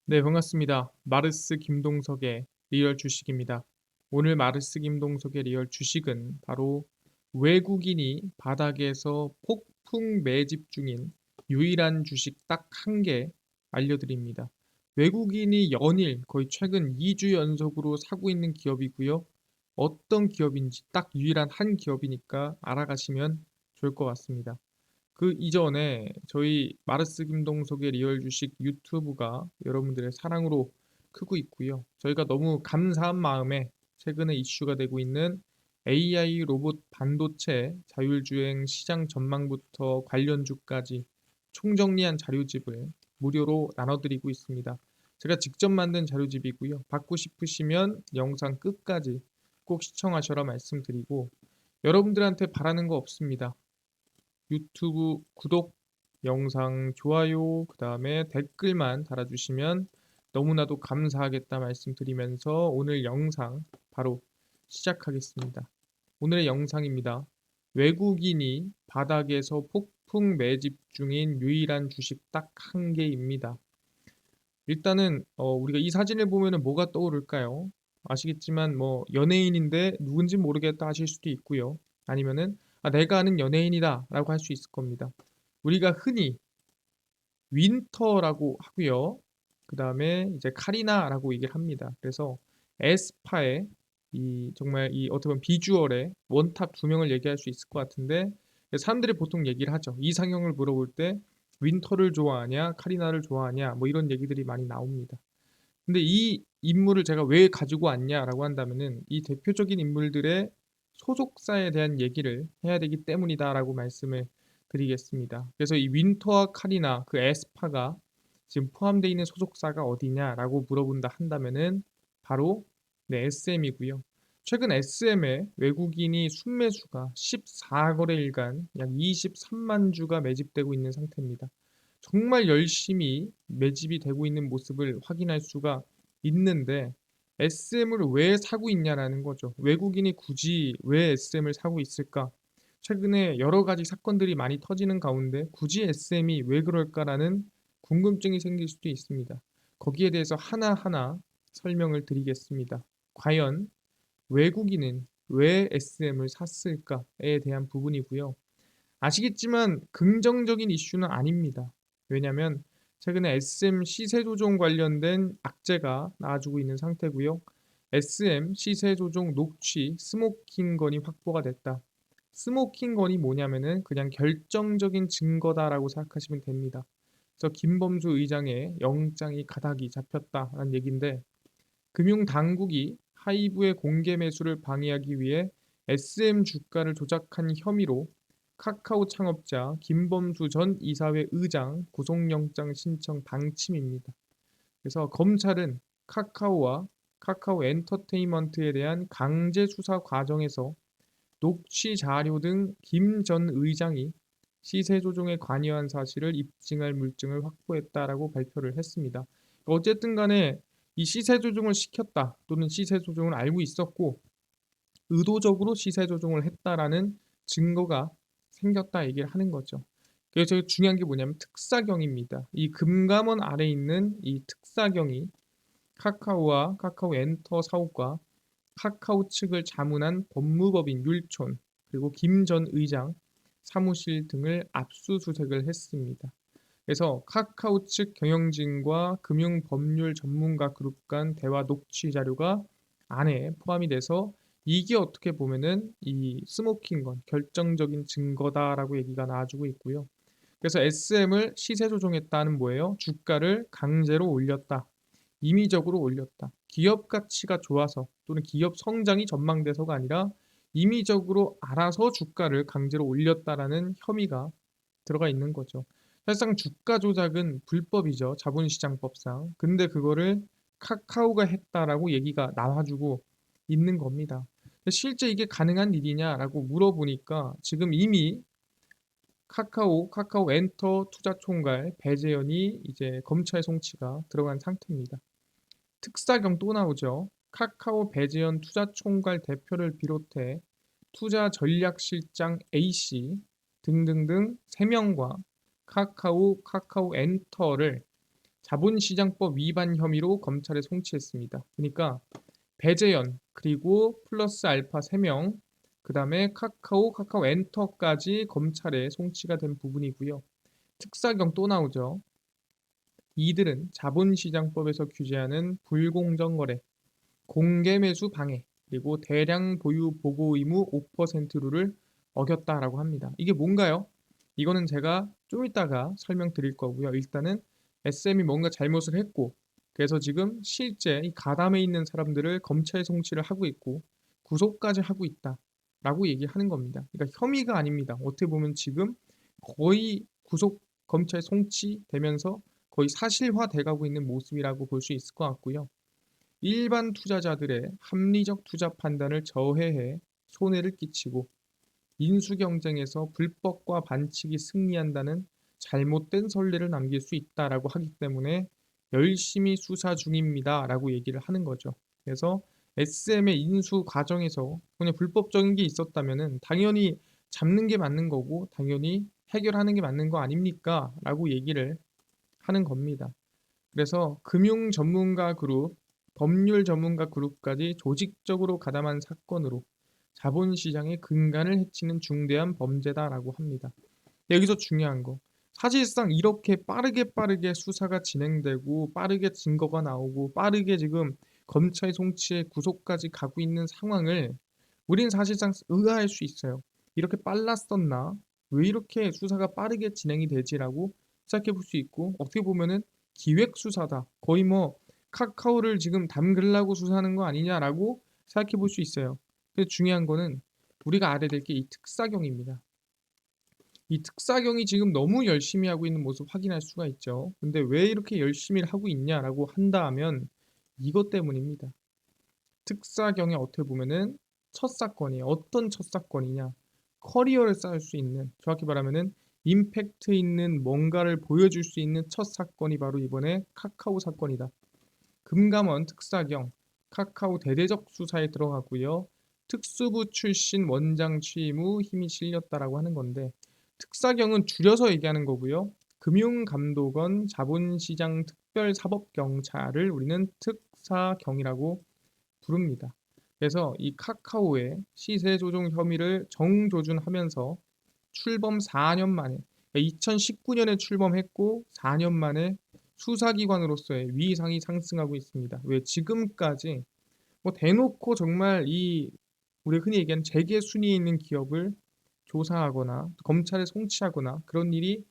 네, 반갑습니다. 마르스 김동석의 리얼 주식입니다. 오늘 마르스 김동석의 리얼 주식은 바로 외국인이 바닥에서 폭풍 매집 중인 유일한 주식 딱 한 개 알려드립니다. 외국인이 연일 거의 최근 2주 연속으로 사고 있는 기업이고요. 어떤 기업인지 딱 유일한 한 기업이니까 알아가시면 좋을 것 같습니다. 그 이전에 저희 마르스 김동석의 리얼 주식 유튜브가 여러분들의 사랑으로 크고 있고요. 저희가 너무 감사한 마음에 최근에 이슈가 되고 있는 AI 로봇 반도체 자율주행 시장 전망부터 관련주까지 총정리한 자료집을 무료로 나눠드리고 있습니다. 제가 직접 만든 자료집이고요. 받고 싶으시면 영상 끝까지 꼭 시청하셔라 말씀드리고 여러분들한테 바라는 거 없습니다. 유튜브 구독, 영상 좋아요, 그 다음에 댓글만 달아주시면 너무나도 감사하겠다 말씀드리면서 오늘 영상 바로 시작하겠습니다. 오늘의 영상입니다. 외국인이 바닥에서 폭풍 매집 중인 유일한 주식 딱 한 개입니다. 일단은 우리가 이 사진을 보면은 뭐가 떠오를까요? 아시겠지만 뭐 연예인인데 누군지 모르겠다 하실 수도 있고요. 아니면은 내가 아는 연예인이다라고 할 수 있을 겁니다. 우리가 흔히 윈터라고 하고요. 그다음에 이제 카리나라고 얘기를 합니다. 그래서 에스파의 이 정말 이 어떻게 보면 비주얼의 원탑 두 명을 얘기할 수 있을 것 같은데 사람들이 보통 얘기를 하죠. 이상형을 물어볼 때 윈터를 좋아하냐, 카리나를 좋아하냐, 뭐 이런 얘기들이 많이 나옵니다. 근데 이 인물을 제가 왜 가지고 왔냐라고 한다면은 이 대표적인 인물들의 소속사에 대한 얘기를 해야 되기 때문이다라고 말씀을 드리겠습니다. 그래서 이 윈터와 카리나 그 에스파가 지금 포함되어 있는 소속사가 어디냐라고 물어본다 한다면은 바로 네, SM이고요. 최근 SM의 외국인이 순매수가 14거래일간 약 23만 주가 매집되고 있는 상태입니다. 정말 열심히 매집이 되고 있는 모습을 확인할 수가 있는데 SM을 왜 사고 있냐라는 거죠. 외국인이 굳이 왜 SM을 사고 있을까? 최근에 여러 가지 사건들이 많이 터지는 가운데 굳이 SM이 왜 그럴까라는 궁금증이 생길 수도 있습니다. 거기에 대해서 하나하나 설명을 드리겠습니다. 과연 외국인은 왜 SM을 샀을까에 대한 부분이고요. 아시겠지만 긍정적인 이슈는 아닙니다. 왜냐하면 최근에 SM 시세 조정 관련된 악재가 나와주고 있는 상태고요. SM 시세 조정 녹취 스모킹 건이 확보가 됐다. 스모킹 건이 뭐냐면은 그냥 결정적인 증거다라고 생각하시면 됩니다. 그래서 김범수 의장의 영장이 가닥이 잡혔다라는 얘기인데 금융 당국이 하이브의 공개 매수를 방해하기 위해 SM 주가를 조작한 혐의로 카카오 창업자 김범수 전 이사회 의장 구속영장 신청 방침입니다. 그래서 검찰은 카카오와 카카오 엔터테인먼트에 대한 강제 수사 과정에서 녹취 자료 등 김 전 의장이 시세 조종에 관여한 사실을 입증할 물증을 확보했다라고 발표를 했습니다. 어쨌든 간에 이 시세 조종을 시켰다 또는 시세 조종을 알고 있었고 의도적으로 시세 조종을 했다라는 증거가 생겼다 얘기를 하는 거죠. 그래서 중요한 게 뭐냐면 특사경입니다. 이 금감원 아래 있는 이 특사경이 카카오와 카카오 엔터 사업과 카카오 측을 자문한 법무법인 율촌 그리고 김 전 의장 사무실 등을 압수수색을 했습니다. 그래서 카카오 측 경영진과 금융법률 전문가 그룹 간 대화 녹취 자료가 안에 포함이 돼서 이게 어떻게 보면은 이 스모킹건 결정적인 증거다라고 얘기가 나와주고 있고요. 그래서 SM을 시세 조종했다는 뭐예요? 주가를 강제로 올렸다. 임의적으로 올렸다. 기업 가치가 좋아서 또는 기업 성장이 전망돼서가 아니라 임의적으로 알아서 주가를 강제로 올렸다라는 혐의가 들어가 있는 거죠. 사실상 주가 조작은 불법이죠. 자본시장법상. 근데 그거를 카카오가 했다라고 얘기가 나와주고 있는 겁니다. 실제 이게 가능한 일이냐라고 물어보니까 지금 이미 카카오 엔터 투자총괄 배재현이 이제 검찰 송치가 들어간 상태입니다. 특사경 또 나오죠. 카카오 배재현 투자총괄 대표를 비롯해 투자전략실장 A씨 등등등 3명과 카카오 엔터를 자본시장법 위반 혐의로 검찰에 송치했습니다. 그러니까 배재현 그리고 플러스 알파 3명 그다음에 카카오 엔터까지 검찰에 송치가 된 부분이고요. 특사경 또 나오죠. 이들은 자본시장법에서 규제하는 불공정 거래, 공개 매수 방해, 그리고 대량 보유 보고 의무 5% 룰을 어겼다라고 합니다. 이게 뭔가요? 이거는 제가 좀 이따가 설명드릴 거고요. 일단은 SM이 뭔가 잘못을 했고, 그래서 지금 실제 이 가담에 있는 사람들을 검찰 송치를 하고 있고, 구속까지 하고 있다라고 얘기하는 겁니다. 그러니까 혐의가 아닙니다. 어떻게 보면 지금 거의 구속 검찰 송치되면서 거의 사실화 돼가고 있는 모습이라고 볼 수 있을 것 같고요. 일반 투자자들의 합리적 투자 판단을 저해해 손해를 끼치고 인수 경쟁에서 불법과 반칙이 승리한다는 잘못된 선례를 남길 수 있다라고 하기 때문에 열심히 수사 중입니다라고 얘기를 하는 거죠. 그래서 SM의 인수 과정에서 그냥 불법적인 게 있었다면은 당연히 잡는 게 맞는 거고 당연히 해결하는 게 맞는 거 아닙니까? 라고 얘기를 하는 겁니다. 그래서 금융 전문가 그룹, 법률 전문가 그룹까지 조직적으로 가담한 사건으로 자본시장의 근간을 해치는 중대한 범죄다라고 합니다. 여기서 중요한 거. 사실상 이렇게 빠르게 수사가 진행되고 빠르게 증거가 나오고 빠르게 지금 검찰 송치에 구속까지 가고 있는 상황을 우린 사실상 의아할 수 있어요. 이렇게 빨랐었나? 왜 이렇게 수사가 빠르게 진행이 되지라고 생각해 볼 수 있고 어떻게 보면은 기획 수사다. 거의 뭐 카카오를 지금 담그려고 수사하는 거 아니냐라고 생각해 볼 수 있어요. 근데 중요한 거는 우리가 알아야 될 게 이 특사경입니다. 이 특사경이 지금 너무 열심히 하고 있는 모습 확인할 수가 있죠. 근데 왜 이렇게 열심히 하고 있냐라고 한다면 이것 때문입니다. 특사경이 어떻게 보면은 첫 사건이에요. 어떤 첫 사건이냐? 커리어를 쌓을 수 있는, 정확히 말하면은 임팩트 있는 뭔가를 보여줄 수 있는 첫 사건이 바로 이번에 카카오 사건이다. 금감원 특사경, 카카오 대대적 수사에 들어가고요. 특수부 출신 원장 취임 후 힘이 실렸다라고 하는 건데 특사경은 줄여서 얘기하는 거고요. 금융감독원 자본시장 특별사법경찰을 우리는 특사경이라고 부릅니다. 그래서 이 카카오의 시세 조종 혐의를 정조준하면서 출범 4년 만에 2019년에 출범했고 4년 만에 수사기관으로서의 위상이 상승하고 있습니다. 왜 지금까지 뭐 대놓고 정말 이 우리 흔히 얘기하는 재계 순위에 있는 기업을 조사하거나 검찰에 송치하거나 그런 일이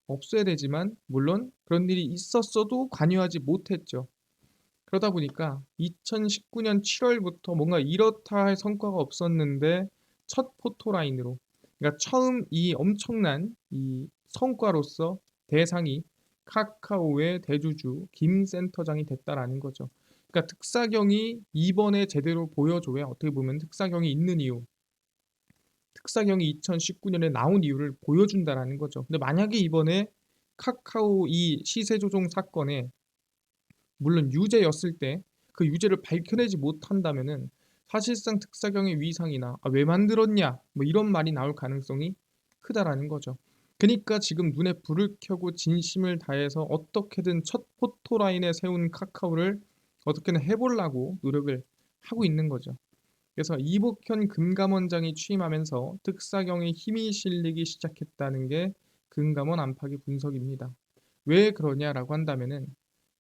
없어야 되지만 물론 그런 일이 있었어도 관여하지 못했죠. 그러다 보니까 2019년 7월부터 뭔가 이렇다 할 성과가 없었는데 첫 포토라인으로 그러니까 처음 이 엄청난 이 성과로서 대상이 카카오의 대주주 김 센터장이 됐다라는 거죠. 그러니까 특사경이 이번에 제대로 보여줘야 어떻게 보면 특사경이 있는 이유, 특사경이 2019년에 나온 이유를 보여준다라는 거죠. 근데 만약에 이번에 카카오 이 시세 조종 사건에 물론 유죄였을 때 그 유죄를 밝혀내지 못한다면은 사실상 특사경의 위상이나 왜 만들었냐 뭐 이런 말이 나올 가능성이 크다라는 거죠. 그러니까 지금 눈에 불을 켜고 진심을 다해서 어떻게든 첫 포토라인에 세운 카카오를 어떻게든 해보려고 노력을 하고 있는 거죠. 그래서 이복현 금감원장이 취임하면서 특사경에 힘이 실리기 시작했다는 게 금감원 안팎의 분석입니다. 왜 그러냐라고 한다면은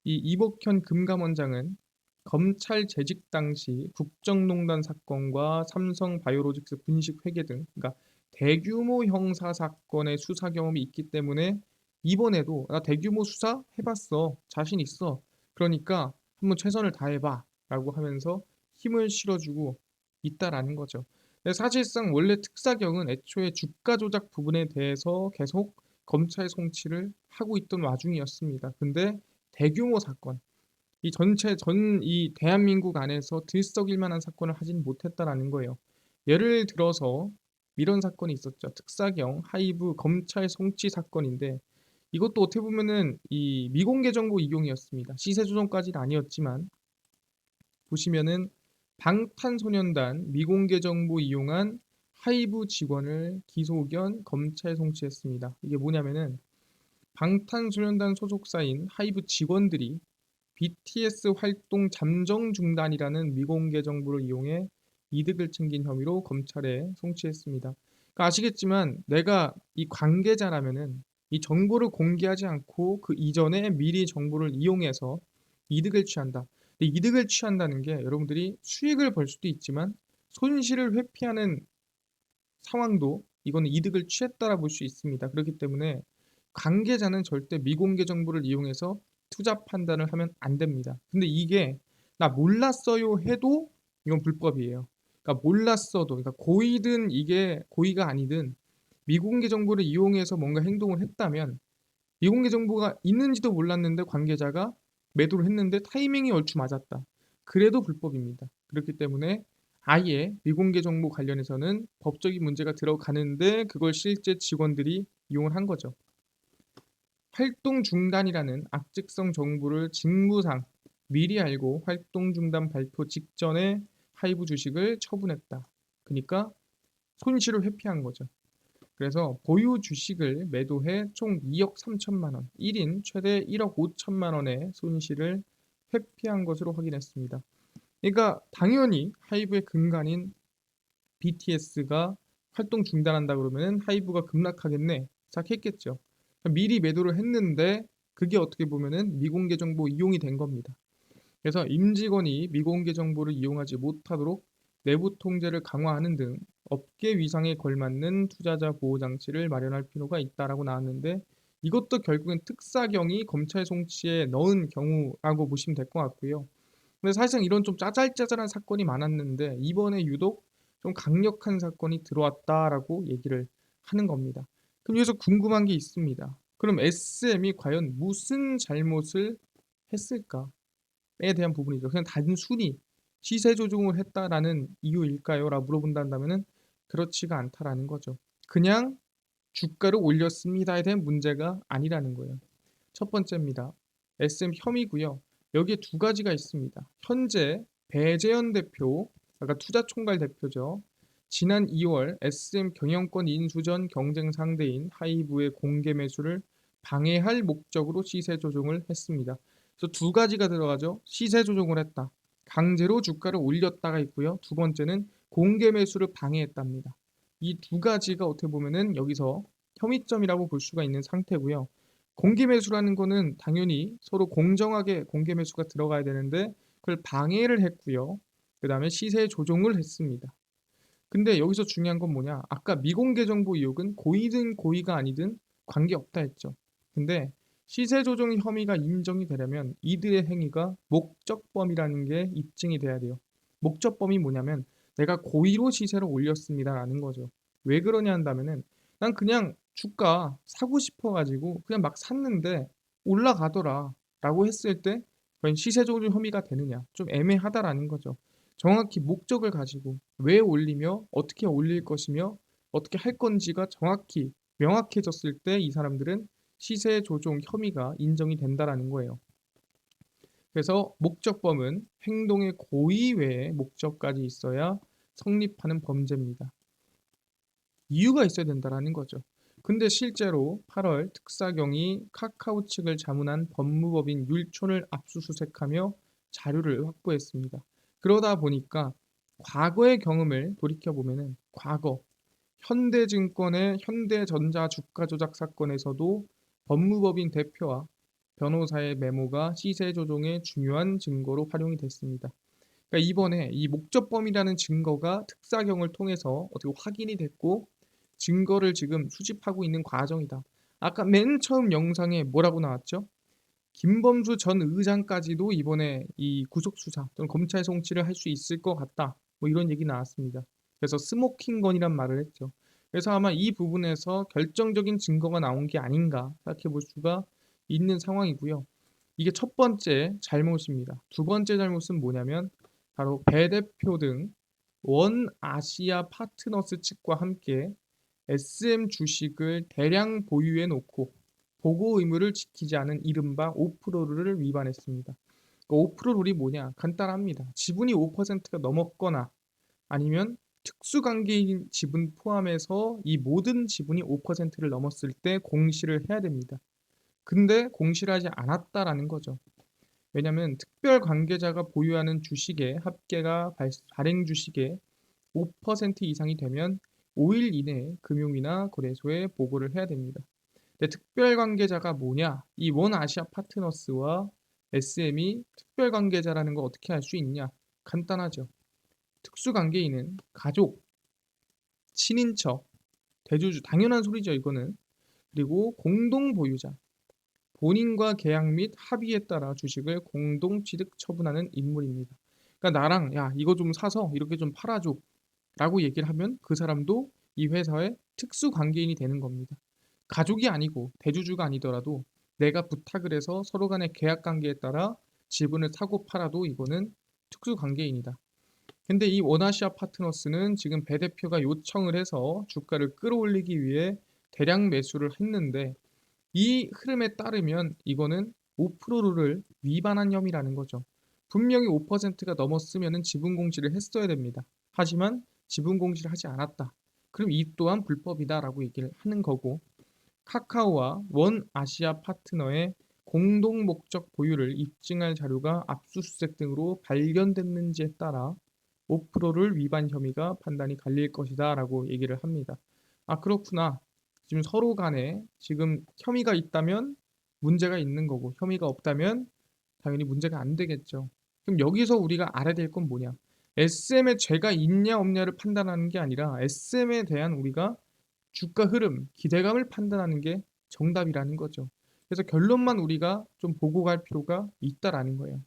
이 이복현 금감원장은 검찰 재직 당시 국정농단 사건과 삼성바이오로직스 분식 회계 등 그러니까 대규모 형사 사건의 수사 경험이 있기 때문에 이번에도 나 대규모 수사 해봤어 자신 있어 그러니까 한번 최선을 다해봐라고 하면서 힘을 실어주고 있다라는 거죠. 근데 사실상 원래 특사경은 애초에 주가 조작 부분에 대해서 계속 검찰 송치를 하고 있던 와중이었습니다. 근데 대규모 사건, 이 전체 이 대한민국 안에서 들썩일 만한 사건을 하진 못했다라는 거예요. 예를 들어서 이런 사건이 있었죠. 특사경 하이브 검찰 송치 사건인데 이것도 어떻게 보면은 이 미공개 정보 이용이었습니다. 시세 조정까지는 아니었지만 보시면은 방탄소년단 미공개 정보 이용한 하이브 직원을 기소견 검찰 송치했습니다. 이게 뭐냐면은 방탄소년단 소속사인 하이브 직원들이 BTS 활동 잠정 중단이라는 미공개 정보를 이용해 이득을 챙긴 혐의로 검찰에 송치했습니다. 그러니까 아시겠지만 내가 이 관계자라면은 이 정보를 공개하지 않고 그 이전에 미리 정보를 이용해서 이득을 취한다. 근데 이득을 취한다는 게 여러분들이 수익을 벌 수도 있지만 손실을 회피하는 상황도 이거는 이득을 취했다라 볼 수 있습니다. 그렇기 때문에 관계자는 절대 미공개 정보를 이용해서 투자 판단을 하면 안 됩니다. 근데 이게 나 몰랐어요 해도 이건 불법이에요. 그러니까 몰랐어도, 그러니까 고의든 이게 고의가 아니든 미공개 정보를 이용해서 뭔가 행동을 했다면 미공개 정보가 있는지도 몰랐는데 관계자가 매도를 했는데 타이밍이 얼추 맞았다. 그래도 불법입니다. 그렇기 때문에 아예 미공개 정보 관련해서는 법적인 문제가 들어가는데 그걸 실제 직원들이 이용을 한 거죠. 활동 중단이라는 악직성 정보를 직무상 미리 알고 활동 중단 발표 직전에 하이브 주식을 처분했다. 그러니까 손실을 회피한 거죠. 그래서 보유 주식을 매도해 총 2억 3천만 원, 1인 최대 1억 5천만 원의 손실을 회피한 것으로 확인했습니다. 그러니까 당연히 하이브의 근간인 BTS가 활동 중단한다 그러면 하이브가 급락하겠네 생각했겠죠. 미리 매도를 했는데 그게 어떻게 보면은 미공개 정보 이용이 된 겁니다. 그래서 임직원이 미공개 정보를 이용하지 못하도록 내부 통제를 강화하는 등 업계 위상에 걸맞는 투자자 보호 장치를 마련할 필요가 있다라고 나왔는데 이것도 결국엔 특사경이 검찰 송치에 넣은 경우라고 보시면 될 것 같고요. 근데 사실상 이런 좀 짜잘짜잘한 사건이 많았는데 이번에 유독 좀 강력한 사건이 들어왔다라고 얘기를 하는 겁니다. 그럼 여기서 궁금한 게 있습니다. 그럼 SM이 과연 무슨 잘못을 했을까에 대한 부분이죠. 그냥 단순히 시세 조종을 했다라는 이유일까요? 라고 물어본다면은 그렇지가 않다라는 거죠. 그냥 주가를 올렸습니다에 대한 문제가 아니라는 거예요. 첫 번째입니다. SM 혐의고요. 여기에 두 가지가 있습니다. 현재 배재현 대표, 아까 투자총괄 대표죠. 지난 2월 SM 경영권 인수 전 경쟁 상대인 하이브의 공개 매수를 방해할 목적으로 시세 조종을 했습니다. 그래서 두 가지가 들어가죠. 시세 조종을 했다. 강제로 주가를 올렸다가 있고요. 두 번째는 공개 매수를 방해했답니다. 이 두 가지가 어떻게 보면은 여기서 혐의점이라고 볼 수가 있는 상태고요. 공개 매수라는 거는 당연히 서로 공정하게 공개 매수가 들어가야 되는데 그걸 방해를 했고요. 그 다음에 시세 조종을 했습니다. 근데 여기서 중요한 건 뭐냐? 아까 미공개 정보 의혹은 고의든 고의가 아니든 관계없다 했죠. 근데 시세 조종 혐의가 인정이 되려면 이들의 행위가 목적범이라는 게 입증이 돼야 돼요. 목적범이 뭐냐면 내가 고의로 시세를 올렸습니다라는 거죠. 왜 그러냐 한다면은 난 그냥 주가 사고 싶어가지고 그냥 막 샀는데 올라가더라 라고 했을 때 과연 시세 조종 혐의가 되느냐? 좀 애매하다라는 거죠. 정확히 목적을 가지고 왜 올리며 어떻게 올릴 것이며 어떻게 할 건지가 정확히 명확해졌을 때 이 사람들은 시세 조종 혐의가 인정이 된다라는 거예요. 그래서 목적범은 행동의 고의 외에 목적까지 있어야 성립하는 범죄입니다. 이유가 있어야 된다라는 거죠. 근데 실제로 8월 특사경이 카카오 측을 자문한 법무법인 율촌을 압수수색하며 자료를 확보했습니다. 그러다 보니까 과거의 경험을 돌이켜보면은 과거 현대증권의 현대전자 주가 조작 사건에서도 법무법인 대표와 변호사의 메모가 시세 조종의 중요한 증거로 활용이 됐습니다. 그러니까 이번에 이 목적범이라는 증거가 특사경을 통해서 어떻게 확인이 됐고 증거를 지금 수집하고 있는 과정이다. 아까 맨 처음 영상에 뭐라고 나왔죠? 김범수 전 의장까지도 이번에 이 구속 수사 또는 검찰 송치를 할 수 있을 것 같다. 뭐 이런 얘기 나왔습니다. 그래서 스모킹건이란 말을 했죠. 그래서 아마 이 부분에서 결정적인 증거가 나온 게 아닌가 생각해 볼 수가 있는 상황이고요. 이게 첫 번째 잘못입니다. 두 번째 잘못은 뭐냐면 바로 배 대표 등 원 아시아 파트너스 측과 함께 SM 주식을 대량 보유해 놓고 보고 의무를 지키지 않은 이른바 5%를 위반했습니다. 그 5% 룰이 뭐냐? 간단합니다. 지분이 5%가 넘었거나 아니면 특수관계인 지분 포함해서 이 모든 지분이 5%를 넘었을 때 공시를 해야 됩니다. 근데 공시를 하지 않았다라는 거죠. 왜냐하면 특별 관계자가 보유하는 주식의 합계가 발행 주식의 5% 이상이 되면 5일 이내에 금융위나 거래소에 보고를 해야 됩니다. 근데 특별 관계자가 뭐냐? 이 원아시아 파트너스와 SM이 특별 관계자라는 거 어떻게 알 수 있냐? 간단하죠. 특수 관계인은 가족, 친인척, 대주주 당연한 소리죠, 이거는. 그리고 공동 보유자, 본인과 계약 및 합의에 따라 주식을 공동 취득 처분하는 인물입니다. 그러니까 나랑 야, 이거 좀 사서 이렇게 좀 팔아줘 라고 얘기를 하면 그 사람도 이 회사의 특수 관계인이 되는 겁니다. 가족이 아니고 대주주가 아니더라도 내가 부탁을 해서 서로 간의 계약 관계에 따라 지분을 사고 팔아도 이거는 특수 관계인이다. 근데 이 원아시아 파트너스는 지금 배 대표가 요청을 해서 주가를 끌어올리기 위해 대량 매수를 했는데 이 흐름에 따르면 이거는 5%를 위반한 혐의라는 거죠. 분명히 5%가 넘었으면 지분 공시를 했어야 됩니다. 하지만 지분 공시를 하지 않았다. 그럼 이 또한 불법이다라고 얘기를 하는 거고 카카오와 원 아시아 파트너의 공동 목적 보유를 입증할 자료가 압수수색 등으로 발견됐는지에 따라 5%를 위반 혐의가 판단이 갈릴 것이다라고 얘기를 합니다. 아, 그렇구나. 지금 서로 간에 지금 혐의가 있다면 문제가 있는 거고 혐의가 없다면 당연히 문제가 안 되겠죠. 그럼 여기서 우리가 알아야 될 건 뭐냐? SM에 죄가 있냐 없냐를 판단하는 게 아니라 SM에 대한 우리가 주가 흐름, 기대감을 판단하는 게 정답이라는 거죠. 그래서 결론만 우리가 좀 보고 갈 필요가 있다라는 거예요.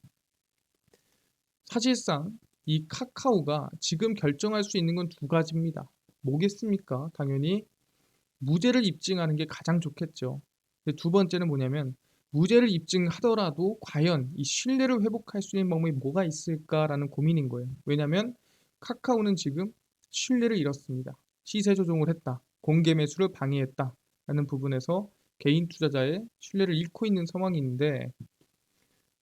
사실상 이 카카오가 지금 결정할 수 있는 건 두 가지입니다. 뭐겠습니까? 당연히 무죄를 입증하는 게 가장 좋겠죠. 근데 두 번째는 뭐냐면 무죄를 입증하더라도 과연 이 신뢰를 회복할 수 있는 방법이 뭐가 있을까라는 고민인 거예요. 왜냐하면 카카오는 지금 신뢰를 잃었습니다. 시세 조종을 했다. 공개 매수를 방해했다. 라는 부분에서 개인 투자자의 신뢰를 잃고 있는 상황인데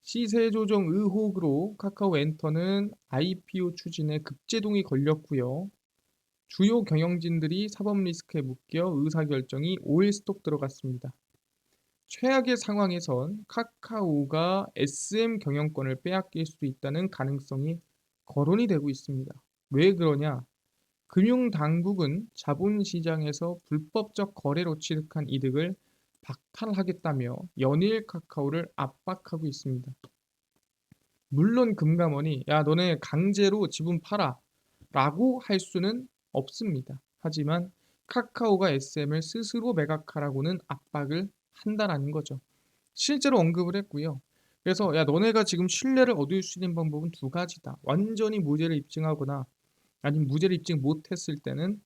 시세 조정 의혹으로 카카오 엔터는 IPO 추진에 급제동이 걸렸고요. 주요 경영진들이 사법 리스크에 묶여 의사결정이 5일 스톱 들어갔습니다. 최악의 상황에선 카카오가 SM 경영권을 빼앗길 수도 있다는 가능성이 거론이 되고 있습니다. 왜 그러냐? 금융당국은 자본시장에서 불법적 거래로 취득한 이득을 박탈하겠다며 연일 카카오를 압박하고 있습니다. 물론 금감원이 야 너네 강제로 지분 팔아 라고 할 수는 없습니다. 하지만 카카오가 SM을 스스로 매각하라고는 압박을 한다라는 거죠. 실제로 언급을 했고요. 그래서 야 너네가 지금 신뢰를 얻을 수 있는 방법은 두 가지다. 완전히 무죄를 입증하거나 아니면 무죄를 입증 못했을 때는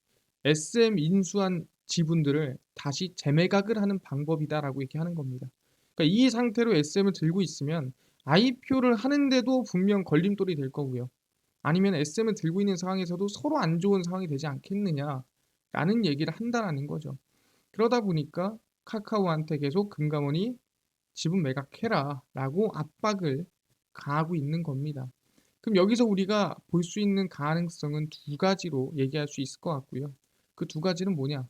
SM 인수한 지분들을 다시 재매각을 하는 방법이다라고 얘기하는 겁니다. 그러니까 이 상태로 SM을 들고 있으면 IPO를 하는데도 분명 걸림돌이 될 거고요. 아니면 SM을 들고 있는 상황에서도 서로 안 좋은 상황이 되지 않겠느냐라는 얘기를 한다라는 거죠. 그러다 보니까 카카오한테 계속 금감원이 지분 매각해라라고 압박을 가하고 있는 겁니다. 그럼 여기서 우리가 볼 수 있는 가능성은 두 가지로 얘기할 수 있을 것 같고요. 그 두 가지는 뭐냐?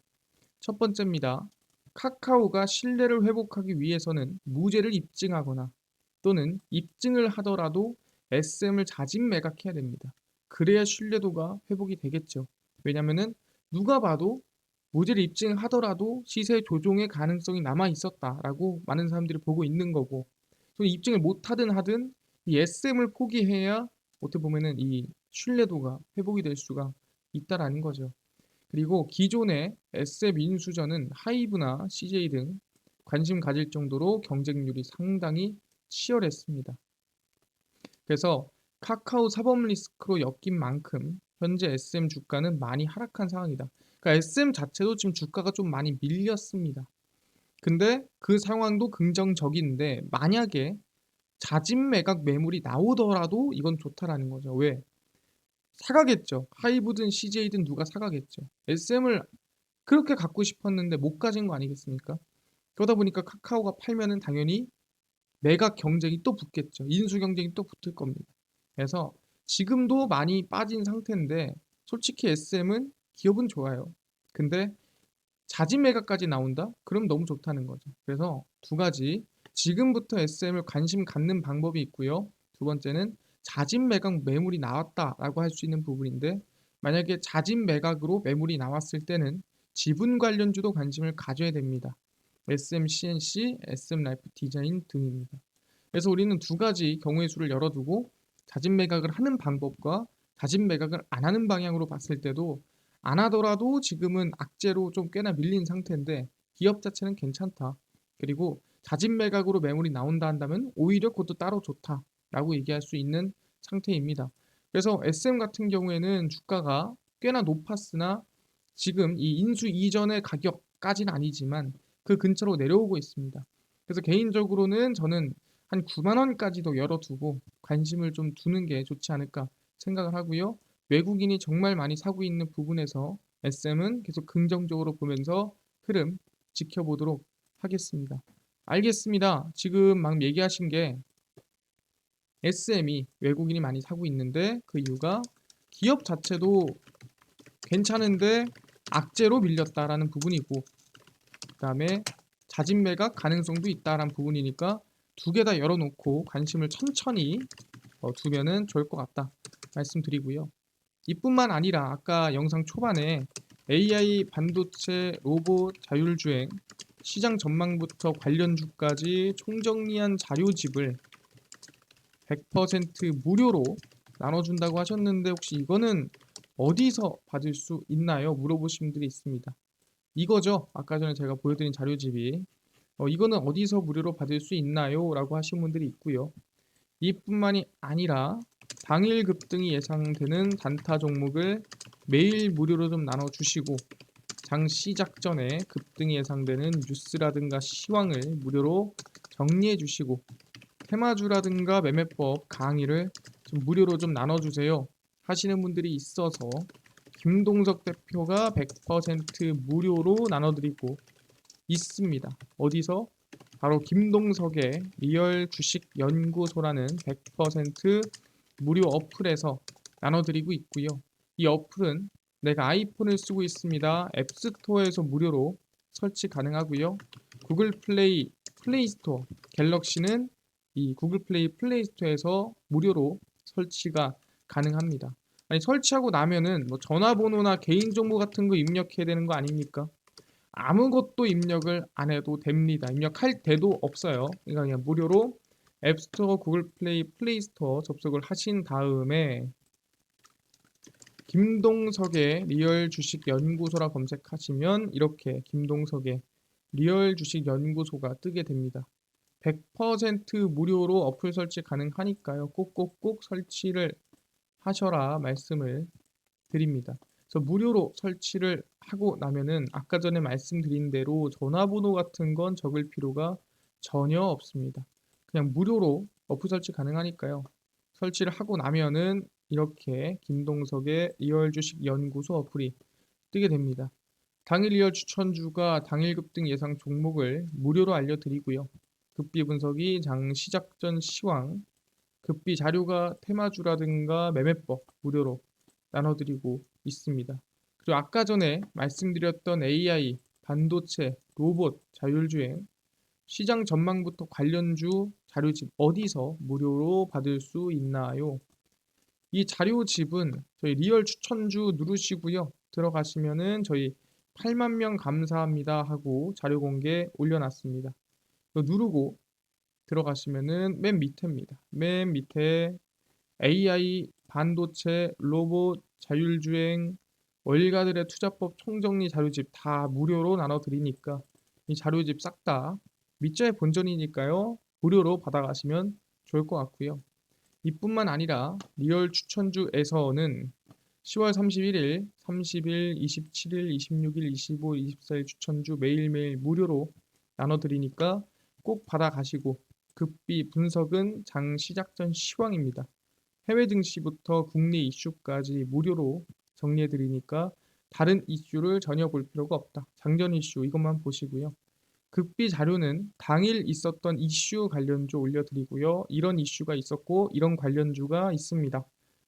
첫 번째입니다. 카카오가 신뢰를 회복하기 위해서는 무죄를 입증하거나 또는 입증을 하더라도 SM을 자진 매각해야 됩니다. 그래야 신뢰도가 회복이 되겠죠. 왜냐면은 누가 봐도 무죄를 입증하더라도 시세 조종의 가능성이 남아 있었다라고 많은 사람들이 보고 있는 거고 또 입증을 못하든 하든 이 SM을 포기해야 어떻게 보면은 이 신뢰도가 회복이 될 수가 있다라는 거죠. 그리고 기존의 SM 인수전은 하이브나 CJ 등 관심 가질 정도로 경쟁률이 상당히 치열했습니다. 그래서 카카오 사법 리스크로 엮인 만큼 현재 SM 주가는 많이 하락한 상황이다. 그러니까 SM 자체도 지금 주가가 좀 많이 밀렸습니다. 근데 그 상황도 긍정적인데 만약에 자진 매각 매물이 나오더라도 이건 좋다라는 거죠. 왜? 사가겠죠. 하이브든 CJ든 누가 사가겠죠. SM을 그렇게 갖고 싶었는데 못 가진 거 아니겠습니까? 그러다 보니까 카카오가 팔면은 당연히 매각 경쟁이 또 붙겠죠. 인수 경쟁이 또 붙을 겁니다. 그래서 지금도 많이 빠진 상태인데 솔직히 SM은 기업은 좋아요. 근데 자진 매각까지 나온다? 그럼 너무 좋다는 거죠. 그래서 두 가지. 지금부터 SM을 관심 갖는 방법이 있고요. 두 번째는 자진 매각 매물이 나왔다라고 할 수 있는 부분인데 만약에 자진 매각으로 매물이 나왔을 때는 지분 관련주도 관심을 가져야 됩니다. SM CNC, SM 라이프 디자인 등입니다. 그래서 우리는 두 가지 경우의 수를 열어두고 자진 매각을 하는 방법과 자진 매각을 안 하는 방향으로 봤을 때도 안 하더라도 지금은 악재로 좀 꽤나 밀린 상태인데 기업 자체는 괜찮다. 그리고 자진 매각으로 매물이 나온다 한다면 오히려 그것도 따로 좋다라고 얘기할 수 있는 상태입니다. 그래서 SM 같은 경우에는 주가가 꽤나 높았으나 지금 이 인수 이전의 가격까지는 아니지만 그 근처로 내려오고 있습니다. 그래서 개인적으로는 저는 한 9만 원까지도 열어두고 관심을 좀 두는 게 좋지 않을까 생각을 하고요. 외국인이 정말 많이 사고 있는 부분에서 SM은 계속 긍정적으로 보면서 흐름 지켜보도록 하겠습니다. 알겠습니다. 지금 막 얘기하신 게 SM이 외국인이 많이 사고 있는데 그 이유가 기업 자체도 괜찮은데 악재로 밀렸다라는 부분이고 그다음에 자진 매각 가능성도 있다라는 부분이니까 두 개 다 열어놓고 관심을 천천히 두면은 좋을 것 같다 말씀드리고요. 이뿐만 아니라 아까 영상 초반에 AI, 반도체, 로봇, 자율주행, 시장 전망부터 관련주까지 총정리한 자료집을 100% 무료로 나눠준다고 하셨는데 혹시 이거는 어디서 받을 수 있나요? 물어보신 분들이 있습니다. 이거죠. 아까 전에 제가 보여드린 자료집이 이거는 어디서 무료로 받을 수 있나요? 라고 하신 분들이 있고요. 이뿐만이 아니라 당일 급등이 예상되는 단타 종목을 매일 무료로 좀 나눠주시고 장 시작 전에 급등이 예상되는 뉴스라든가 시황을 무료로 정리해 주시고 테마주라든가 매매법 강의를 좀 무료로 좀 나눠주세요 하시는 분들이 있어서 김동석 대표가 100% 무료로 나눠드리고 있습니다. 어디서? 바로 김동석의 리얼 주식 연구소라는 100% 무료 어플에서 나눠드리고 있고요. 이 어플은 내가 아이폰을 쓰고 있습니다. 앱스토어에서 무료로 설치 가능하고요. 구글 플레이, 플레이스토어, 갤럭시는 이 구글 플레이, 플레이스토어에서 무료로 설치가 가능합니다. 아니 설치하고 나면은 뭐 전화번호나 개인정보 같은 거 입력해야 되는 거 아닙니까? 아무것도 입력을 안 해도 됩니다. 입력할 때도 없어요. 그러니까 그냥 무료로 앱스토어, 구글 플레이, 플레이스토어 접속을 하신 다음에 김동석의 리얼 주식 연구소라 검색하시면 이렇게 김동석의 리얼 주식 연구소가 뜨게 됩니다. 100% 무료로 어플 설치 가능하니까요. 꼭꼭꼭 설치를 하셔라 말씀을 드립니다. 그래서 무료로 설치를 하고 나면은 아까 전에 말씀드린 대로 전화번호 같은 건 적을 필요가 전혀 없습니다. 그냥 무료로 어플 설치 가능하니까요. 설치를 하고 나면은 이렇게 김동석의 리얼 주식 연구소 어플이 뜨게 됩니다. 당일 리얼 추천주가 당일 급등 예상 종목을 무료로 알려드리고요. 급비 분석이 장 시작 전 시황, 급비 자료가 테마주라든가 매매법 무료로 나눠드리고 있습니다. 그리고 아까 전에 말씀드렸던 AI, 반도체, 로봇, 자율주행, 시장 전망부터 관련주 자료집 어디서 무료로 받을 수 있나요? 이 자료집은 저희 리얼 추천주 누르시고요. 들어가시면은 저희 8만 명 감사합니다 하고 자료 공개 올려놨습니다. 이거 누르고 들어가시면은 맨 밑에입니다. 맨 밑에 AI, 반도체, 로봇, 자율주행, 월가들의 투자법 총정리 자료집 다 무료로 나눠드리니까 이 자료집 싹 다 밑자의 본전이니까요. 무료로 받아가시면 좋을 것 같고요. 이뿐만 아니라 리얼 추천주에서는 10월 31일, 30일, 27일, 26일, 25일, 24일 추천주 매일매일 무료로 나눠드리니까 꼭 받아가시고 급비 분석은 장 시작 전 시황입니다. 해외 증시부터 국내 이슈까지 무료로 정리해 드리니까 다른 이슈를 전혀 볼 필요가 없다. 장전 이슈 이것만 보시고요. 급비 자료는 당일 있었던 이슈 관련주 올려드리고요. 이런 이슈가 있었고 이런 관련주가 있습니다.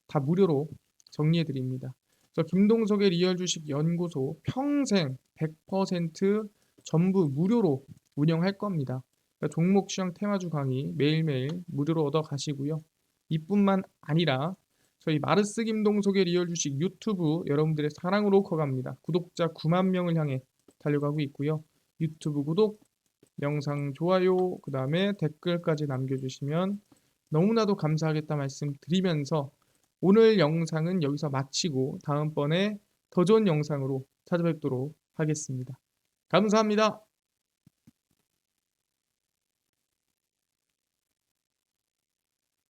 다 무료로 정리해 드립니다. 그래서 김동석의 리얼 주식 연구소 평생 100% 전부 무료로 운영할 겁니다. 그러니까 종목 시황 테마주 강의 매일매일 무료로 얻어 가시고요. 이뿐만 아니라 저희 마르스 김동석의 리얼 주식 유튜브 여러분들의 사랑으로 커갑니다. 구독자 9만 명을 향해 달려가고 있고요. 유튜브 구독, 영상 좋아요, 그 다음에 댓글까지 남겨주시면 너무나도 감사하겠다 말씀드리면서 오늘 영상은 여기서 마치고 다음번에 더 좋은 영상으로 찾아뵙도록 하겠습니다. 감사합니다.